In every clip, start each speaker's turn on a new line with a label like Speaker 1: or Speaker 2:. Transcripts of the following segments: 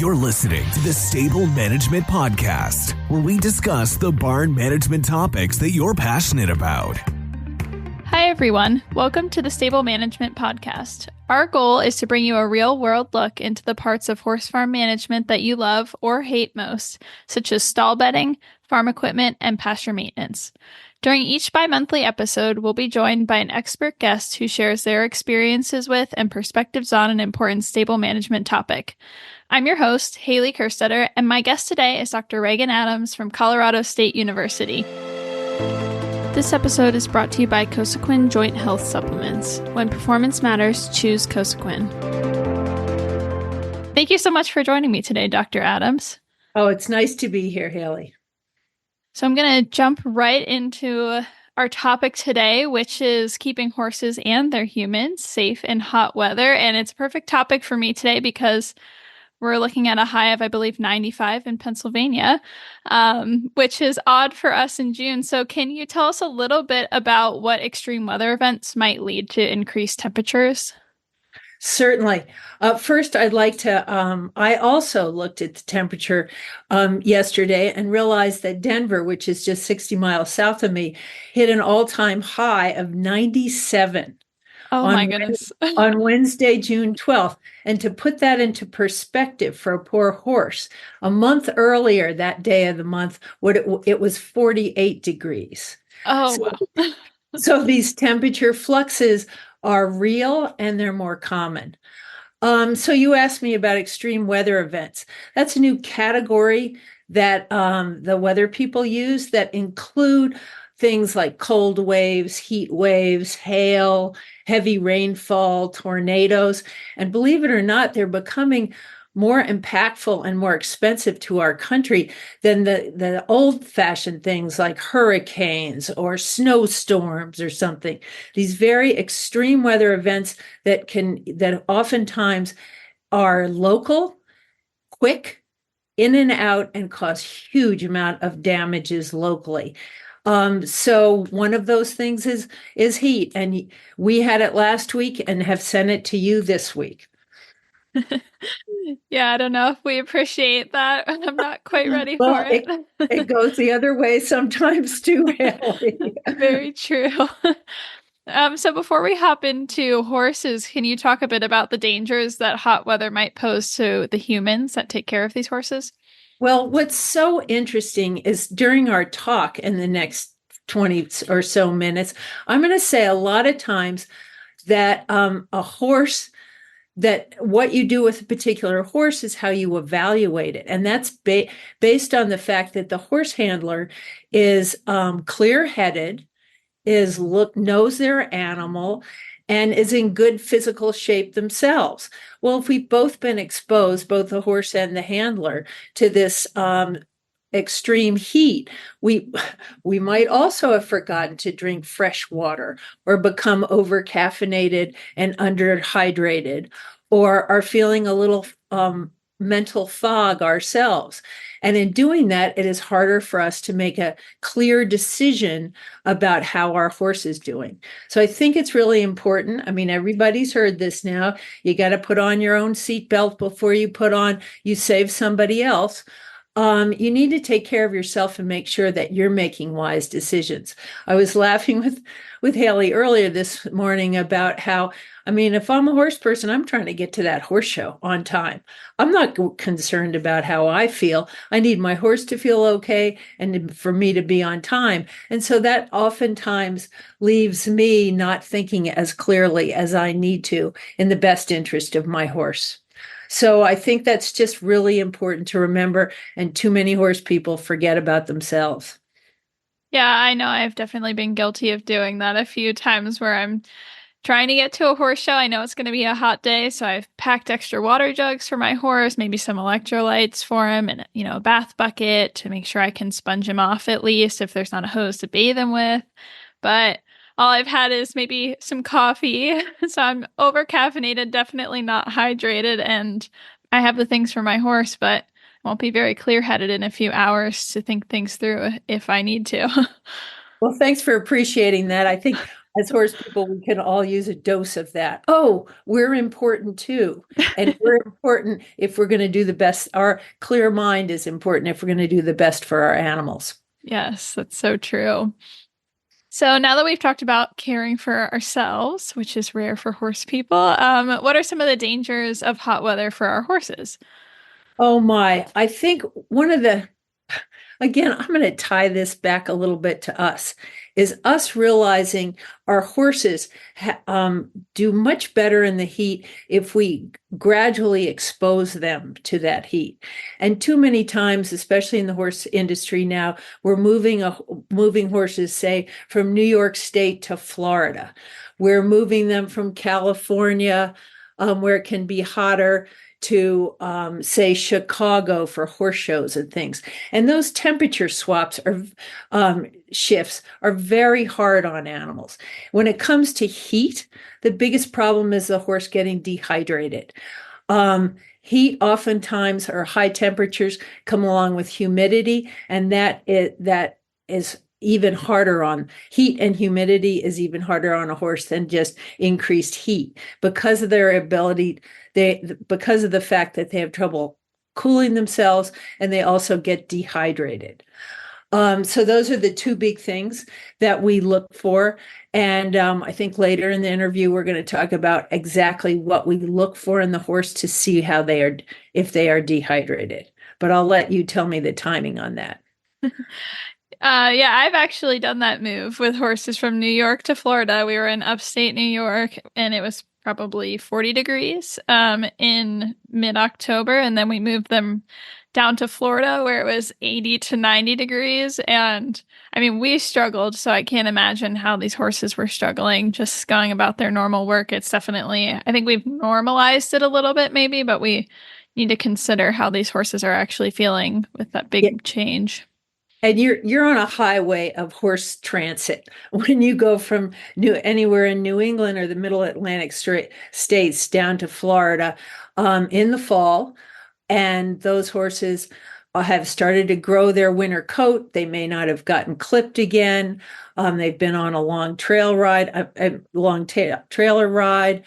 Speaker 1: You're listening to the Stable Management Podcast, where we discuss the barn management topics that you're passionate about.
Speaker 2: Hi, everyone. Welcome to the Stable Management Podcast. Our goal is to bring you a real-world look into the parts of horse farm management that you love or hate most, such as stall bedding, farm equipment, and pasture maintenance. During each bi-monthly episode, we'll be joined by an expert guest who shares their experiences with and perspectives on an important stable management topic. I'm your host, Hailey Kerstetter, and my guest today is Dr. Ragan Adams from Colorado State University. This episode is brought to you by Cosequin Joint Health Supplements. When performance matters, choose Cosequin. Thank you so much for joining me today, Dr. Adams.
Speaker 3: Oh, it's nice to be here, Hailey.
Speaker 2: So I'm going to jump right into our topic today, which is keeping horses and their humans safe in hot weather. And it's a perfect topic for me today because we're looking at a high of, I believe, 95 in Pennsylvania, which is odd for us in June. So can you tell us a little bit about what extreme weather events might lead to increased temperatures?
Speaker 3: Certainly. First, I'd like to, I also looked at the temperature yesterday and realized that Denver, which is just 60 miles south of me, hit an all-time high of 97.
Speaker 2: Oh my goodness.
Speaker 3: On Wednesday, June 12th. And to put that into perspective for a poor horse, a month earlier, that day of the month, it was 48 degrees.
Speaker 2: Oh, wow.
Speaker 3: So these temperature fluxes are real and they're more common. So you asked me about extreme weather events. That's a new category that the weather people use that include things like cold waves, heat waves, hail, heavy rainfall, tornadoes. And believe it or not, they're becoming more impactful and more expensive to our country than the old-fashioned things like hurricanes or snowstorms or something. These very extreme weather events that oftentimes are local, quick, in and out, and cause huge amount of damages locally. So one of those things is heat, and we had it last week and have sent it to you this week.
Speaker 2: Yeah, I don't know if we appreciate that. I'm not quite ready for it.
Speaker 3: It goes the other way sometimes too, Hailey.
Speaker 2: Very true. So before we hop into horses, can you talk a bit about the dangers that hot weather might pose to the humans that take care of these horses?
Speaker 3: Well, what's so interesting is during our talk in the next 20 or so minutes, I'm going to say a lot of times that a horse, that what you do with a particular horse is how you evaluate it. And that's based on the fact that the horse handler is clear-headed, knows their animal, and is in good physical shape themselves. Well, if we've both been exposed, both the horse and the handler, to this extreme heat, we might also have forgotten to drink fresh water or become over-caffeinated and underhydrated, or are feeling a little mental fog ourselves. And in doing that, it is harder for us to make a clear decision about how our horse is doing. So I think it's really important. I mean, everybody's heard this now. You got to put on your own seatbelt before you save somebody else. You need to take care of yourself and make sure that you're making wise decisions. I was laughing with Hailey earlier this morning about how, I mean, if I'm a horse person, I'm trying to get to that horse show on time. I'm not concerned about how I feel. I need my horse to feel okay and for me to be on time. And so that oftentimes leaves me not thinking as clearly as I need to in the best interest of my horse. So I think that's just really important to remember, and too many horse people forget about themselves.
Speaker 2: Yeah, I know I've definitely been guilty of doing that a few times where I'm trying to get to a horse show. I know it's going to be a hot day, so I've packed extra water jugs for my horse, maybe some electrolytes for him, and a bath bucket to make sure I can sponge him off at least if there's not a hose to bathe him with. But all I've had is maybe some coffee, so I'm over caffeinated, definitely not hydrated, and I have the things for my horse, but I won't be very clear-headed in a few hours to think things through if I need to.
Speaker 3: Well, thanks for appreciating that. I think As horse people, we can all use a dose of that. Oh, we're important too. And we're important if we're going to do the best. Our clear mind is important if we're going to do the best for our animals.
Speaker 2: Yes, that's so true. So now that we've talked about caring for ourselves, which is rare for horse people, what are some of the dangers of hot weather for our horses?
Speaker 3: Oh my, I think one of the, again, I'm going to tie this back a little bit to us, is us realizing our horses do much better in the heat if we gradually expose them to that heat. And too many times, especially in the horse industry now, we're moving horses, say, from New York State to Florida. We're moving them from California, where it can be hotter, to say Chicago for horse shows and things. And those temperature swaps are shifts are very hard on animals. When it comes to heat, the biggest problem is the horse getting dehydrated. Heat oftentimes, or high temperatures, come along with humidity, and that is even harder on heat, and humidity is even harder on a horse than just increased heat because of their ability, because of the fact that they have trouble cooling themselves, and they also get dehydrated. So those are the two big things that we look for. And I think later in the interview, we're going to talk about exactly what we look for in the horse to see how they are, if they are dehydrated. But I'll let you tell me the timing on that.
Speaker 2: Yeah, I've actually done that move with horses from New York to Florida. We were in upstate New York and it was probably 40 degrees in mid-October. And then we moved them down to Florida where it was 80 to 90 degrees. And I mean, we struggled. So I can't imagine how these horses were struggling just going about their normal work. It's definitely, I think we've normalized it a little bit maybe, but we need to consider how these horses are actually feeling with that
Speaker 3: Yeah.
Speaker 2: big change.
Speaker 3: And you're on a highway of horse transit when you go from anywhere in New England or the Middle Atlantic states down to Florida in the fall, and those horses have started to grow their winter coat. They may not have gotten clipped again. They've been on a long trail ride, a long trailer ride.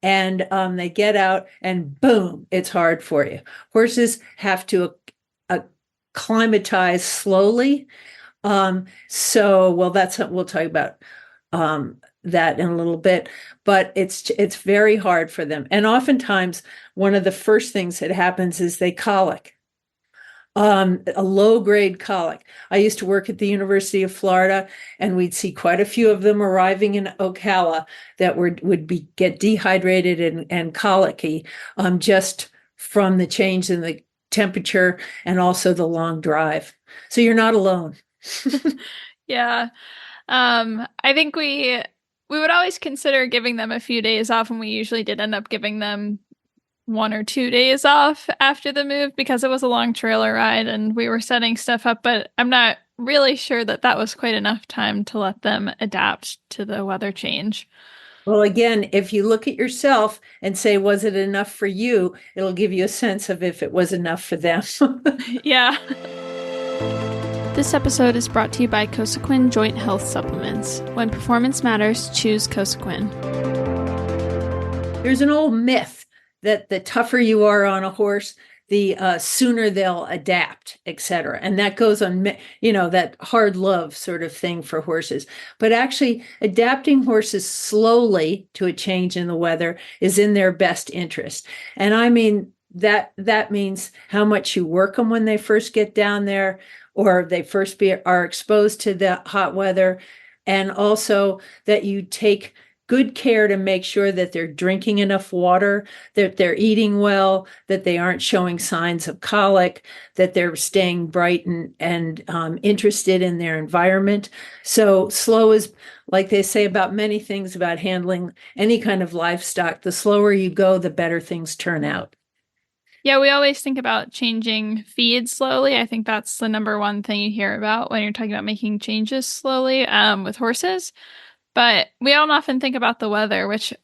Speaker 3: And they get out and boom, it's hard for you. Horses have to acclimatize slowly. Well, that's we'll talk about that in a little bit, but it's very hard for them. And oftentimes, one of the first things that happens is they colic. A low-grade colic. I used to work at the University of Florida, and we'd see quite a few of them arriving in Ocala that would get dehydrated and colicky, just from the change in the temperature and also the long drive. So you're not alone.
Speaker 2: Yeah. I think we would always consider giving them a few days off, and we usually did end up giving them 1 or 2 days off after the move because it was a long trailer ride and we were setting stuff up, but I'm not really sure that that was quite enough time to let them adapt to the weather change.
Speaker 3: Well, again, if you look at yourself and say, was it enough for you? It'll give you a sense of if it was enough for them.
Speaker 2: Yeah. This episode is brought to you by Cosequin Joint Health Supplements. When performance matters, choose Cosequin.
Speaker 3: There's an old myth that the tougher you are on a horse, the sooner they'll adapt, etc. And that goes on, that hard love sort of thing for horses. But actually, adapting horses slowly to a change in the weather is in their best interest. And I mean, that means how much you work them when they first get down there, or they first are exposed to the hot weather, and also that you take good care to make sure that they're drinking enough water, that they're eating well, that they aren't showing signs of colic, that they're staying bright and interested in their environment. So slow is, like they say about many things about handling any kind of livestock, the slower you go, the better things turn out.
Speaker 2: Yeah, we always think about changing feed slowly. I think that's the number one thing you hear about when you're talking about making changes slowly with horses. But we don't often think about the weather, which,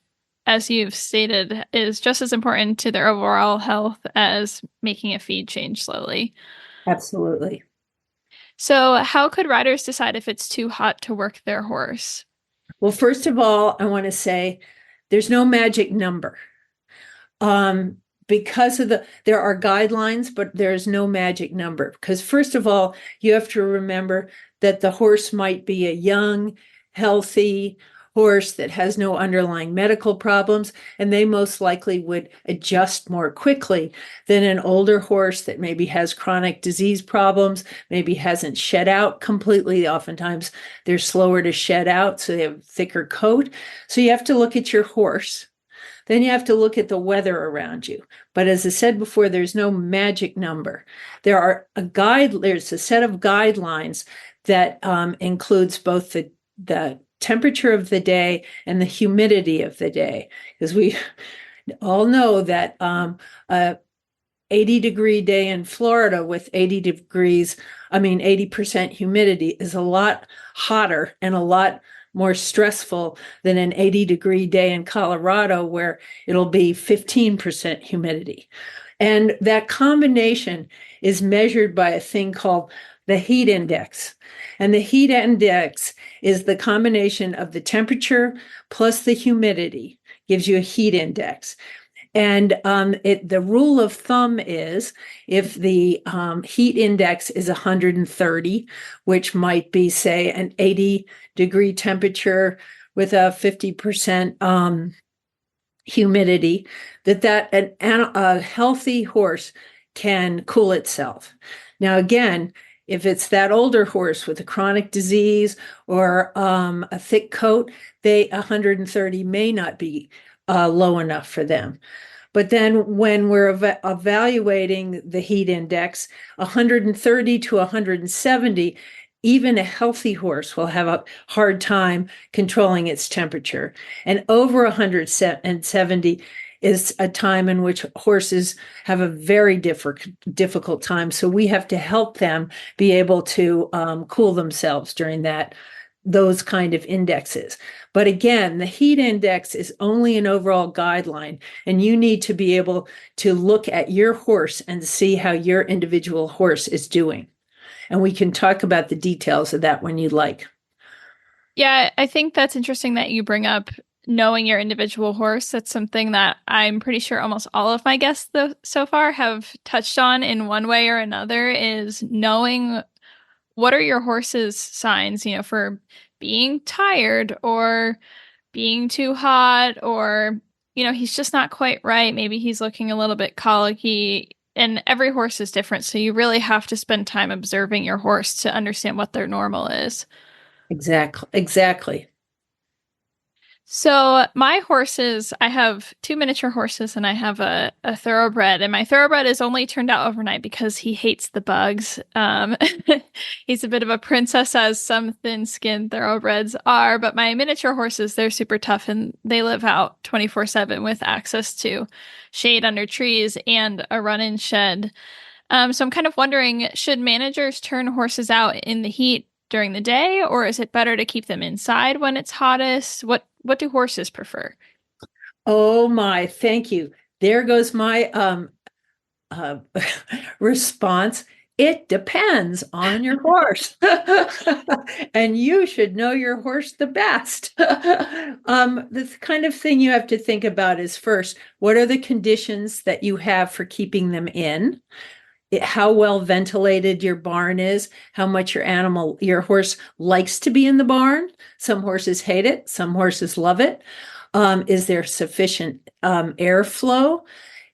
Speaker 2: as you've stated, is just as important to their overall health as making a feed change slowly.
Speaker 3: Absolutely.
Speaker 2: So, how could riders decide if it's too hot to work their horse?
Speaker 3: Well, first of all, I want to say there's no magic number. Because there are guidelines, but there's no magic number. Because first of all, you have to remember that the horse might be a young, healthy horse that has no underlying medical problems, and they most likely would adjust more quickly than an older horse that maybe has chronic disease problems, maybe hasn't shed out completely. Oftentimes they're slower to shed out, so they have a thicker coat. So you have to look at your horse. Then you have to look at the weather around you. But as I said before, there's no magic number. There's a set of guidelines that includes both the temperature of the day and the humidity of the day. Because we all know that a 80-degree day in Florida with 80% humidity is a lot hotter and a lot more stressful than an 80-degree day in Colorado where it'll be 15% humidity. And that combination is measured by a thing called the heat index. And the heat index is the combination of the temperature plus the humidity, gives you a heat index. And the rule of thumb is if the heat index is 130, which might be, say, an 80-degree temperature with a 50% humidity, a healthy horse can cool itself. Now, again, if it's that older horse with a chronic disease or a thick coat, 130 may not be low enough for them. But then when we're evaluating the heat index, 130 to 170, even a healthy horse will have a hard time controlling its temperature. And over 170 is a time in which horses have a very difficult time. So we have to help them be able to cool themselves during those kind of indexes. But again, the heat index is only an overall guideline, and you need to be able to look at your horse and see how your individual horse is doing. And we can talk about the details of that when you'd like.
Speaker 2: Yeah, I think that's interesting that you bring up knowing your individual horse. That's something that I'm pretty sure almost all of my guests so far have touched on in one way or another, is knowing what are your horse's signs, for being tired or being too hot, or, he's just not quite right. Maybe he's looking a little bit colicky, and every horse is different. So you really have to spend time observing your horse to understand what their normal is.
Speaker 3: Exactly.
Speaker 2: So my horses, I have 2 miniature horses and I have a thoroughbred, and my thoroughbred is only turned out overnight because he hates the bugs. He's a bit of a princess, as some thin-skinned thoroughbreds are, but my miniature horses, they're super tough and they live out 24/7 with access to shade under trees and a run-in shed. So I'm kind of wondering, should managers turn horses out in the heat during the day, or is it better to keep them inside when it's hottest? What do horses prefer?
Speaker 3: Oh my, thank you. There goes my response. It depends on your horse. And you should know your horse the best. The kind of thing you have to think about is, first, what are the conditions that you have for keeping them in? How well ventilated your barn is, how much your horse likes to be in the barn. Some horses hate it, some horses love it. Is there sufficient airflow?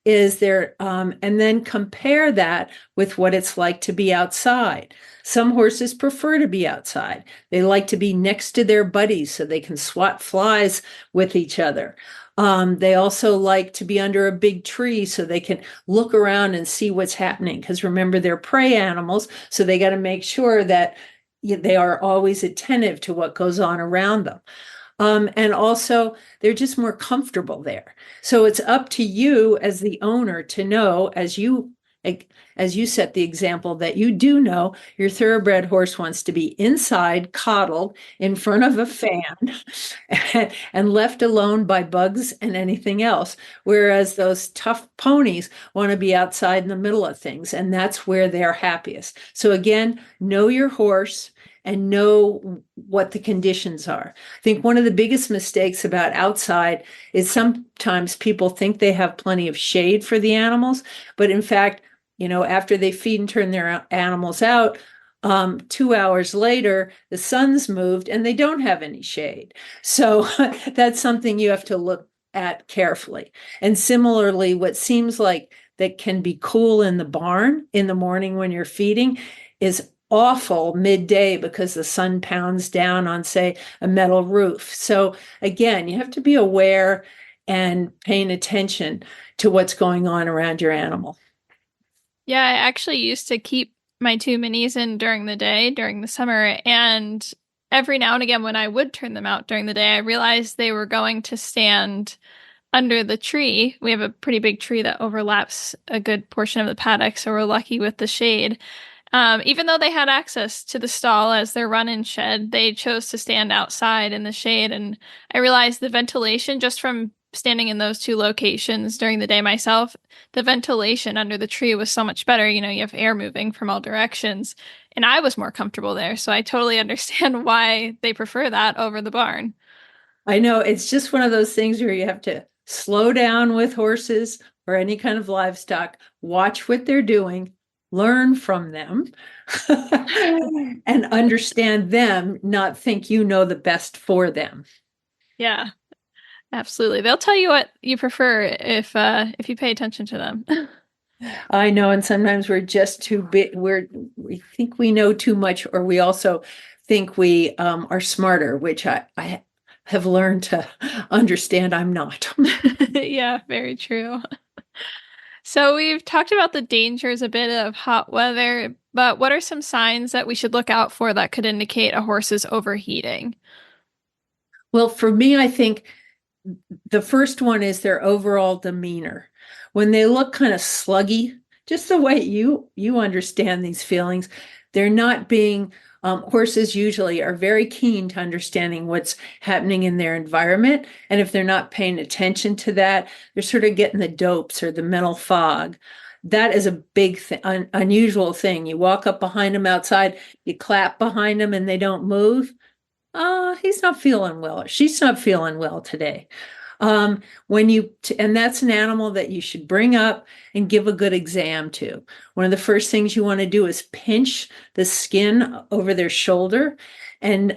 Speaker 3: And then compare that with what it's like to be outside. Some horses prefer to be outside. They like to be next to their buddies so they can swat flies with each other. They also like to be under a big tree so they can look around and see what's happening. Because remember, they're prey animals, so they got to make sure that they are always attentive to what goes on around them. And also, they're just more comfortable there. So it's up to you as the owner to know, as you set the example, that you do know your thoroughbred horse wants to be inside, coddled in front of a fan and left alone by bugs and anything else. Whereas those tough ponies want to be outside in the middle of things, and that's where they're happiest. So again, know your horse. and know what the conditions are. I think one of the biggest mistakes about outside is sometimes people think they have plenty of shade for the animals, but in fact, after they feed and turn their animals out, 2 hours later, the sun's moved and they don't have any shade. So that's something you have to look at carefully. And similarly, what seems like that can be cool in the barn in the morning when you're feeding is awful midday because the sun pounds down on, say, a metal roof. So again, you have to be aware and paying attention to what's going on around your animal.
Speaker 2: Yeah, I actually used to keep my two minis in during the day, during the summer, and every now and again when I would turn them out during the day, I realized they were going to stand under the tree. We have a pretty big tree that overlaps a good portion of the paddock, so we're lucky with the shade. Even though they had access to the stall as their run-in shed, they chose to stand outside in the shade. And I realized the ventilation, just from standing in those two locations during the day myself, the ventilation under the tree was so much better. You have air moving from all directions, and I was more comfortable there. So I totally understand why they prefer that over the barn.
Speaker 3: I know it's just one of those things where you have to slow down with horses or any kind of livestock, watch what they're doing, learn from them, and understand them, not think you know the best for them.
Speaker 2: Yeah, absolutely. They'll tell you what you prefer if you pay attention to them.
Speaker 3: I know, and sometimes we're just too big. We think we know too much, or we also think we are smarter, which I have learned to understand I'm not.
Speaker 2: Yeah, very true. So we've talked about the dangers a bit of hot weather, but what are some signs that we should look out for that could indicate a horse is overheating?
Speaker 3: Well, for me, I think the first one is their overall demeanor. When they look kind of sluggy, just the way you understand these feelings, they're not being horses usually are very keen to understanding what's happening in their environment. And if they're not paying attention to that, they're sort of getting the dopes or the mental fog. That is a big unusual thing. You walk up behind them outside, you clap behind them and they don't move. He's not feeling well, or she's not feeling well today. And that's an animal that you should bring up and give a good exam to. One of the first things you want to do is pinch the skin over their shoulder and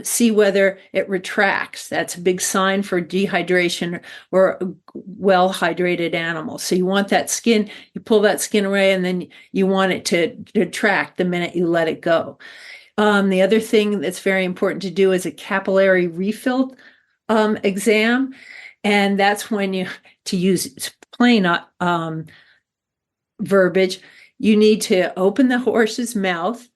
Speaker 3: see whether it retracts. That's a big sign for dehydration or a well-hydrated animal. So you want that skin, you pull that skin away, and then you want it to retract the minute you let it go. The other thing that's very important to do is a capillary refill exam. And that's when to use plain verbiage, you need to open the horse's mouth,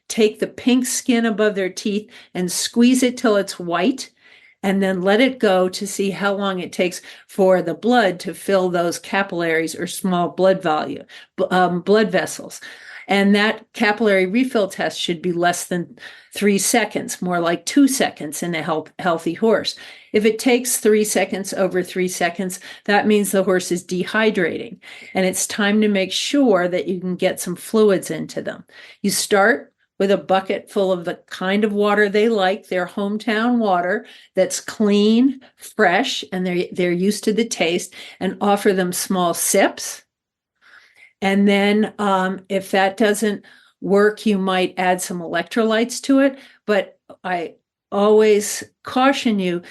Speaker 3: take the pink skin above their teeth and squeeze it till it's white, and then let it go to see how long it takes for the blood to fill those capillaries or small blood vessels. And that capillary refill test should be less than 3 seconds, more like 2 seconds in a healthy horse. If it takes 3 seconds, over 3 seconds, that means the horse is dehydrating. And it's time to make sure that you can get some fluids into them. You start with a bucket full of the kind of water they like, their hometown water that's clean, fresh, and they're used to the taste, and offer them small sips. And then if that doesn't work, you might add some electrolytes to it. But I always caution you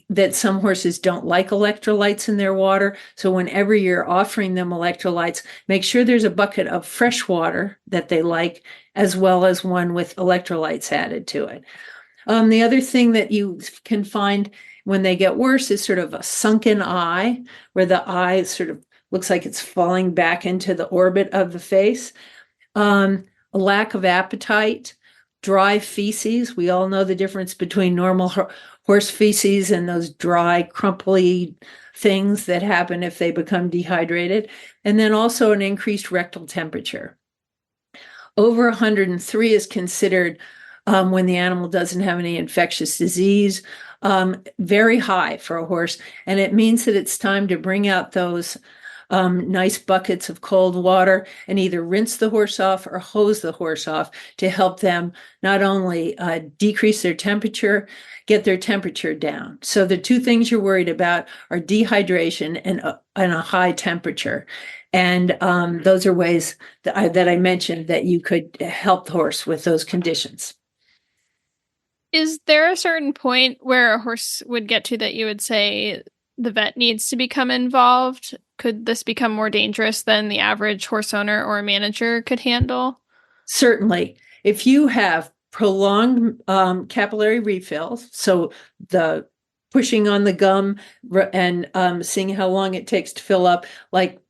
Speaker 3: that some horses don't like electrolytes in their water. So whenever you're offering them electrolytes, make sure there's a bucket of fresh water that they like, as well as one with electrolytes added to it. The other thing that you can find when they get worse is sort of a sunken eye, where the eye sort of looks like it's falling back into the orbit of the face. A lack of appetite, dry feces. We all know the difference between normal horse feces and those dry, crumply things that happen if they become dehydrated. And then also an increased rectal temperature. Over 103 is considered, when the animal doesn't have any infectious disease, very high for a horse. And it means that it's time to bring out those nice buckets of cold water and either rinse the horse off or hose the horse off to help them not only decrease their temperature, get their temperature down. So the two things you're worried about are dehydration and a high temperature. And those are ways that I mentioned that you could help the horse with those conditions.
Speaker 2: Is there a certain point where a horse would get to that you would say the vet needs to become involved? Could this become more dangerous than the average horse owner or manager could handle?
Speaker 3: Certainly. If you have prolonged capillary refills, so the pushing on the gum and seeing how long it takes to fill up, like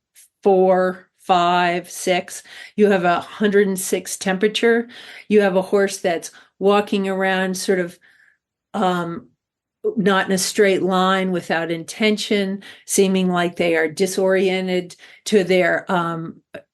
Speaker 3: 4, 5, 6, you have 106 temperature, you have a horse that's walking around sort of not in a straight line, without intention, seeming like they are disoriented to their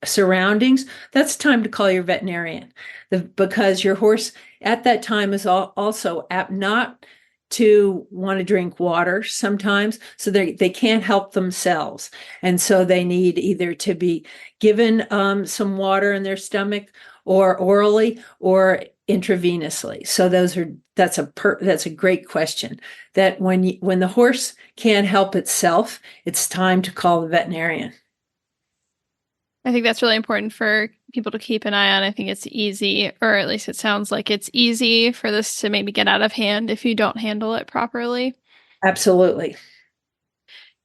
Speaker 3: surroundings, that's time to call your veterinarian. Because your horse at that time is also apt not to want to drink water sometimes, so they can't help themselves. And so they need either to be given some water in their stomach or orally or intravenously. So that's a great question. That when the horse can't help itself, it's time to call the veterinarian.
Speaker 2: I think that's really important for people to keep an eye on. I think it's easy, or at least it sounds like it's easy for this to maybe get out of hand if you don't handle it properly.
Speaker 3: Absolutely.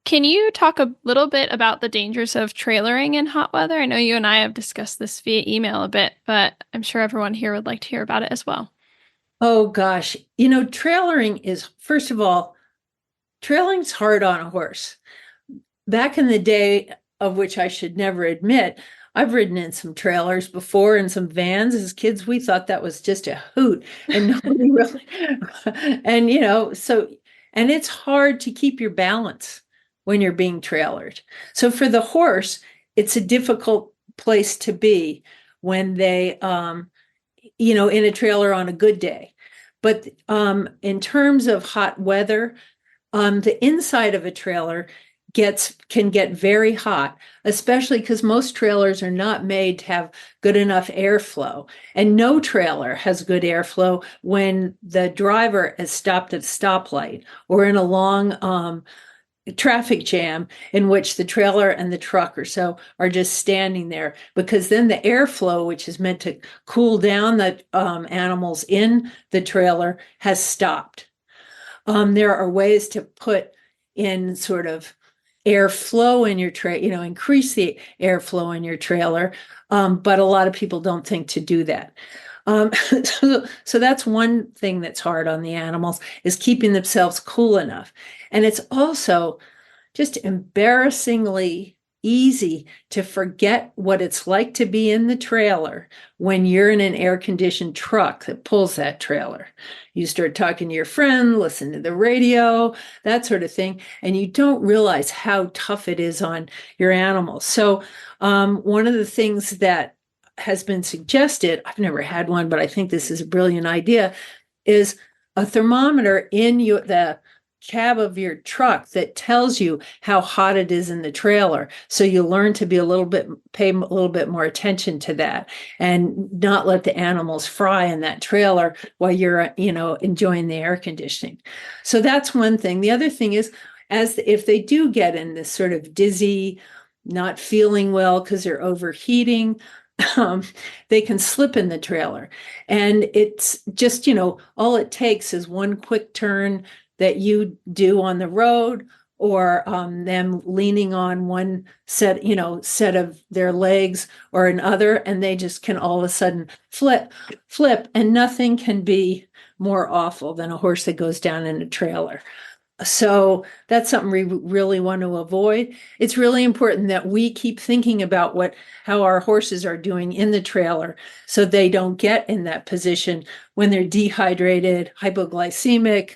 Speaker 2: Can you talk a little bit about the dangers of trailering in hot weather? I know you and I have discussed this via email a bit, but I'm sure everyone here would like to hear about it as well.
Speaker 3: Oh gosh, trailering is, first of all, trailing's hard on a horse. Back in the day, of which I should never admit, I've ridden in some trailers before, in some vans. As kids, we thought that was just a hoot, and nobody really. And and it's hard to keep your balance when you're being trailered. So for the horse, it's a difficult place to be when they, in a trailer on a good day. But in terms of hot weather, the inside of a trailer can get very hot, especially because most trailers are not made to have good enough airflow. And no trailer has good airflow when the driver is stopped at a stoplight or in a long traffic jam in which the trailer and the truck are just standing there, because then the airflow, which is meant to cool down the animals in the trailer, has stopped. There are ways to put in sort of airflow in your increase the airflow in your trailer, but a lot of people don't think to do that. So that's one thing that's hard on the animals, is keeping themselves cool enough. And it's also just embarrassingly easy to forget what it's like to be in the trailer when you're in an air-conditioned truck that pulls that trailer. You start talking to your friend, listen to the radio, that sort of thing, and you don't realize how tough it is on your animals. So one of the things that has been suggested, I've never had one, but I think this is a brilliant idea, is a thermometer in the cab of your truck that tells you how hot it is in the trailer. So you learn to pay a little bit more attention to that and not let the animals fry in that trailer while you're, enjoying the air conditioning. So that's one thing. The other thing is, if they do get in this sort of dizzy, not feeling well because they're overheating, they can slip in the trailer. And it's just, all it takes is one quick turn that you do on the road, or them leaning on one set of their legs or another, and they just can all of a sudden flip, and nothing can be more awful than a horse that goes down in a trailer. So that's something we really want to avoid. It's really important that we keep thinking about how our horses are doing in the trailer, so they don't get in that position when they're dehydrated, hypoglycemic,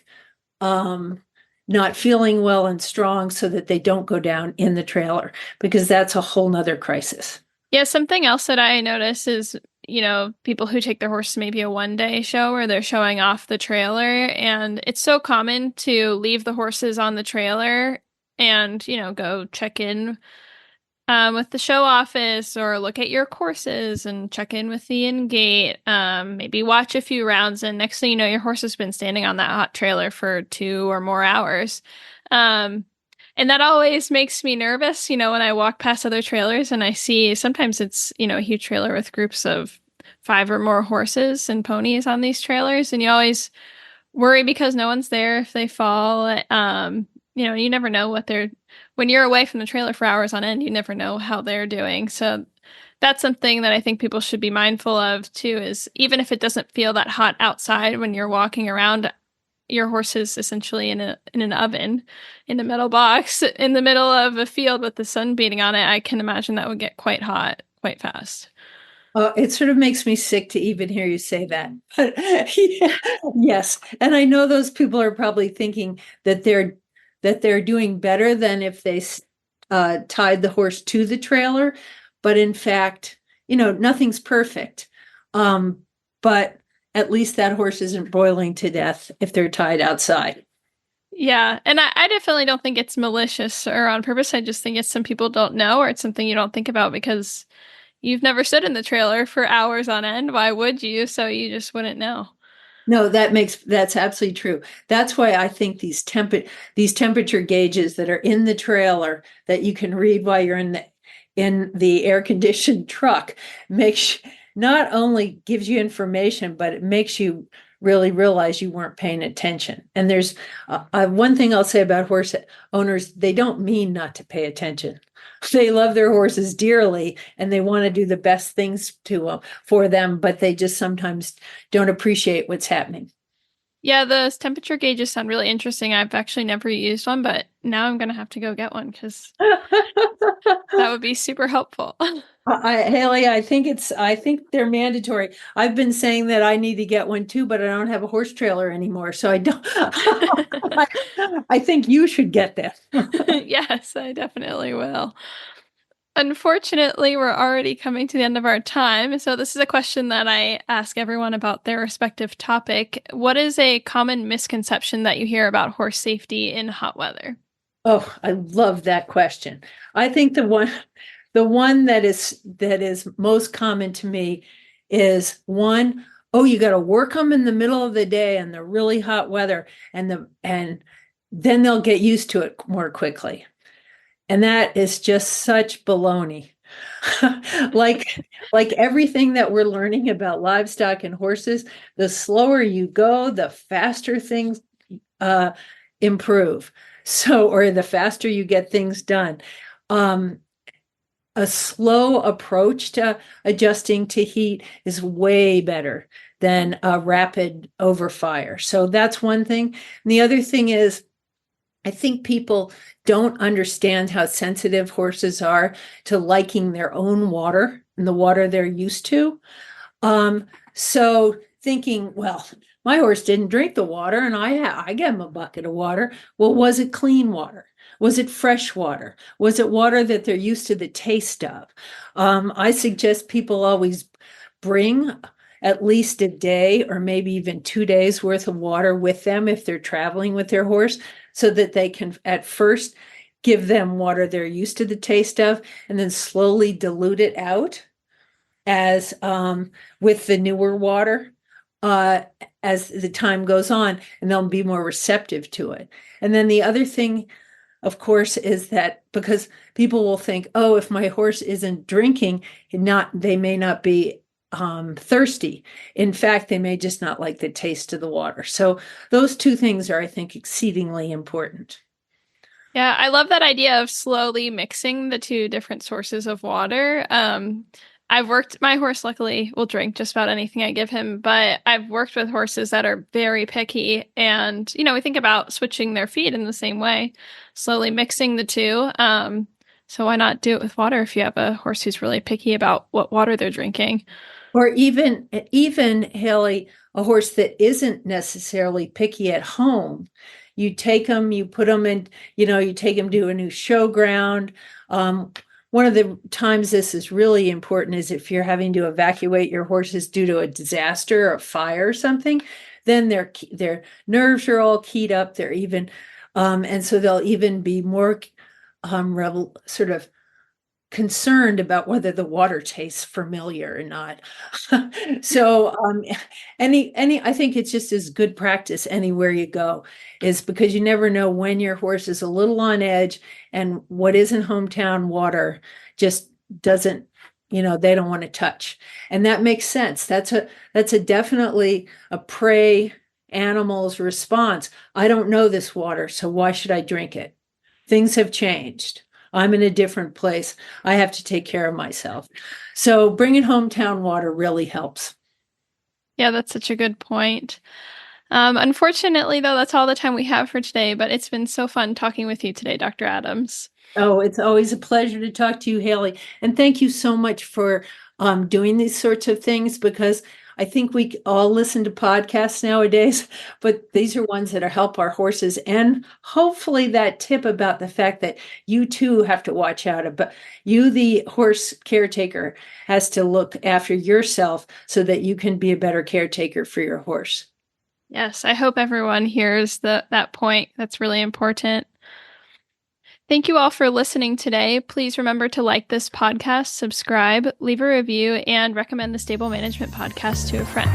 Speaker 3: not feeling well and strong, so that they don't go down in the trailer, because that's a whole nother crisis.
Speaker 2: Yeah, something else that I notice is, people who take their horse to maybe a one-day show where they're showing off the trailer, and it's so common to leave the horses on the trailer and, go check in with the show office, or look at your courses and check in with the in-gate. Maybe watch a few rounds, and next thing you know, your horse has been standing on that hot trailer for 2 or more hours. And that always makes me nervous, when I walk past other trailers and I see sometimes it's, a huge trailer with groups of 5 or more horses and ponies on these trailers. And you always worry because no one's there if they fall. You never know when you're away from the trailer for hours on end, you never know how they're doing. So that's something that I think people should be mindful of too, is even if it doesn't feel that hot outside when you're walking around, your horse is essentially in an oven, in a metal box in the middle of a field with the sun beating on it. I can imagine that would get quite hot quite fast.
Speaker 3: It sort of makes me sick to even hear you say that. But yes, and I know those people are probably thinking that they're doing better than if they tied the horse to the trailer. But in fact, nothing's perfect. But at least that horse isn't boiling to death if they're tied outside.
Speaker 2: Yeah, and I definitely don't think it's malicious or on purpose. I just think it's some people don't know, or it's something you don't think about because you've never stood in the trailer for hours on end. Why would you? So you just wouldn't know.
Speaker 3: No, that's absolutely true. That's why I think these temperature gauges that are in the trailer that you can read while you're in the air conditioned truck not only gives you information, but it makes you really realize you weren't paying attention. And there's one thing I'll say about horse owners: they don't mean not to pay attention. They love their horses dearly and they want to do the best things for them, but they just sometimes don't appreciate what's happening.
Speaker 2: Yeah, those temperature gauges sound really interesting. I've actually never used one, but now I'm going to have to go get one because that would be super helpful.
Speaker 3: Hailey, I think they're mandatory. I've been saying that I need to get one too, but I don't have a horse trailer anymore, so I don't. I think you should get that.
Speaker 2: Yes, I definitely will. Unfortunately, we're already coming to the end of our time. So this is a question that I ask everyone about their respective topic. What is a common misconception that you hear about horse safety in hot weather?
Speaker 3: Oh, I love that question. I think the one that is most common to me is one, oh, you got to work them in the middle of the day and the really hot weather, and then they'll get used to it more quickly. And that is just such baloney. like everything that we're learning about livestock and horses, the slower you go, the faster things improve. Or the faster you get things done. A slow approach to adjusting to heat is way better than a rapid overfire. So that's one thing. And the other thing is, I think people don't understand how sensitive horses are to liking their own water and the water they're used to. So thinking, well, my horse didn't drink the water and I gave him a bucket of water. Well, was it clean water? Was it fresh water? Was it water that they're used to the taste of? I suggest people always bring at least a day or maybe even 2 days worth of water with them if they're traveling with their horse, so that they can at first give them water they're used to the taste of and then slowly dilute it out as with the newer water as the time goes on, and they'll be more receptive to it. And then the other thing, of course, is that because people will think, oh, if my horse isn't drinking, they may not be thirsty. In fact, they may just not like the taste of the water. So those two things are, I think, exceedingly important.
Speaker 2: Yeah, I love that idea of slowly mixing the two different sources of water. My horse luckily will drink just about anything I give him, but I've worked with horses that are very picky, and, we think about switching their feed in the same way, slowly mixing the two. So why not do it with water if you have a horse who's really picky about what water they're drinking?
Speaker 3: Or even Hailey, a horse that isn't necessarily picky at home. You take them, you put them in, you take them to a new showground. One of the times this is really important is if you're having to evacuate your horses due to a disaster or a fire or something, then their nerves are all keyed up. They're even, and so they'll even be more sort of concerned about whether the water tastes familiar or not. So I think it's just as good practice anywhere you go, is because you never know when your horse is a little on edge and what isn't hometown water just doesn't, they don't want to touch. And that makes sense. That's a definitely a prey animal's response. I don't know this water, so why should I drink it? Things have changed. I'm in a different place. I have to take care of myself. So bringing hometown water really helps.
Speaker 2: Yeah, that's such a good point. Unfortunately, though, that's all the time we have for today, but it's been so fun talking with you today, Dr. Adams.
Speaker 3: Oh, it's always a pleasure to talk to you, Hailey. And thank you so much for doing these sorts of things, because I think we all listen to podcasts nowadays, but these are ones that help our horses. And hopefully that tip about the fact that you too have to watch out. But you, the horse caretaker, has to look after yourself so that you can be a better caretaker for your horse.
Speaker 2: Yes, I hope everyone hears that point. That's really important. Thank you all for listening today. Please remember to like this podcast, subscribe, leave a review, and recommend the Stable Management Podcast to a friend.